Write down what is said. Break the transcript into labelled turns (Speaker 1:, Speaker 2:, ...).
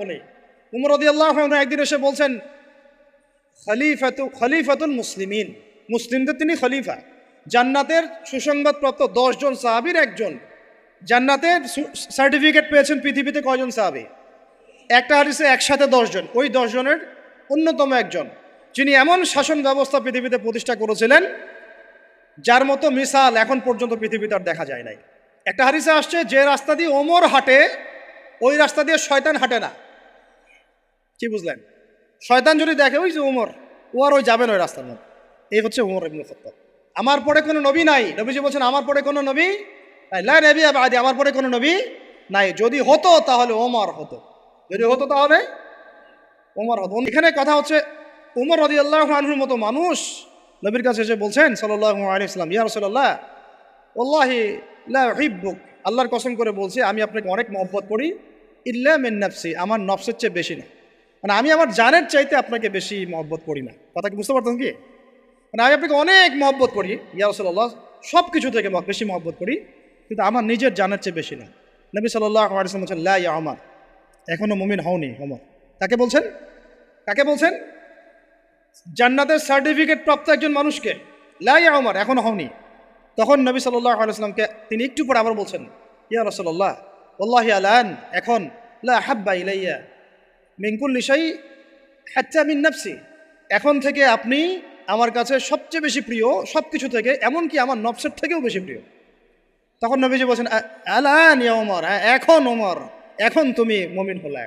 Speaker 1: বলে উমর রাদিয়াল্লাহু আনহু একদিন এসে বলছেন, খলিফাতুল মুসলিমিন, মুসলিমদের তিনি খলিফা। জান্নাতের সুসংবাদপ্রাপ্ত 10 জন সাহাবীর একজন। জান্নাতের সার্টিফিকেট পেয়েছেন পৃথিবীতে কয়জন সাহাবী? একটা হাদিসে একসাথে 10 জন, ওই 10 জনের অন্যতম একজন, যিনি এমন শাসন ব্যবস্থা পৃথিবীতে প্রতিষ্ঠা করেছিলেন যার মতো মিসাল এখন পর্যন্ত পৃথিবীতে আর দেখা যায় নাই। একটা হাদিসে আসছে, যে রাস্তা দিয়ে ওমর হাঁটে ওই রাস্তা দিয়ে শয়তান হাঁটে না। কি বুঝলেন? শয়তান যদি দেখে ওই যে ওমর, ও আর ওই যাবেন ওই রাস্তার মধ্যে। এই হচ্ছে ওমর ইবনে খাত্তাব। আমার পরে কোনো নবী নাই, নবীজি বলছেন আমার পরে কোনো নবী নাই, লা নবিয়্যা বা'দি, আমার পরে কোনো নবী নাই। যদি হতো তাহলে ওমর হতো, যদি হতো তাহলে ওমর হতো। এখানে কথা হচ্ছে ওমর রাদিয়াল্লাহু আনহুর মতো মানুষ নবীর কাছে এসে বলছেন সাল্লাল্লাহু আলাইহি ওয়াসাল্লাম, ইয়া রাসূলুল্লাহ ওয়াল্লাহি লা উহিব্বুক, আল্লাহর কসম করে বলছি আমি আপনাকে অনেক মহব্বত করি, ইল্লা মিন নাফসি, আমার নফসের চেয়ে বেশি না। মানে আমি আমার জানের চাইতে আপনাকে বেশি মহব্বত করি না। কথা কি বুঝতে পারতেন কি? মানে আমি আপনাকে অনেক মহব্বত করি ইয়া রাসূলুল্লাহ, সব কিছু থেকে বেশি মহব্বত করি, কিন্তু আমার নিজের জানের চেয়ে বেশি না। নবী সাল্লাল্লাহু আলাইহি ওয়াসাল্লাম বলছেন, লা ইয়া ওমর, এখনো মুমিন হওনি ওমর। কাকে বলছেন? কাকে বলছেন? জান্নাতের সার্টিফিকেট প্রাপ্ত একজন মানুষকে, লা ইয়া ওমর, এখনো হওনি। তখন নবী সাল্লাল্লাহু আলাইহি ওয়াসাল্লামকে তিনি একটু পরে আবার বলছেন, ইয়া রাসূলুল্লাহ ওয়াল্লাহি আলান, এখন লা হাব্বা ইলাইয়া মিন কুল্লি শাই হাত্তা মিন নাফসি, এখন থেকে আপনি আমার কাছে সবচেয়ে বেশি প্রিয় সব কিছু থেকে, এমনকি আমার নফসের থেকেও বেশি প্রিয়। তখন নবীজি বলছেন, আলান ইয়া ওমর, এখন ওমর, এখন তুমি মুমিন হলে।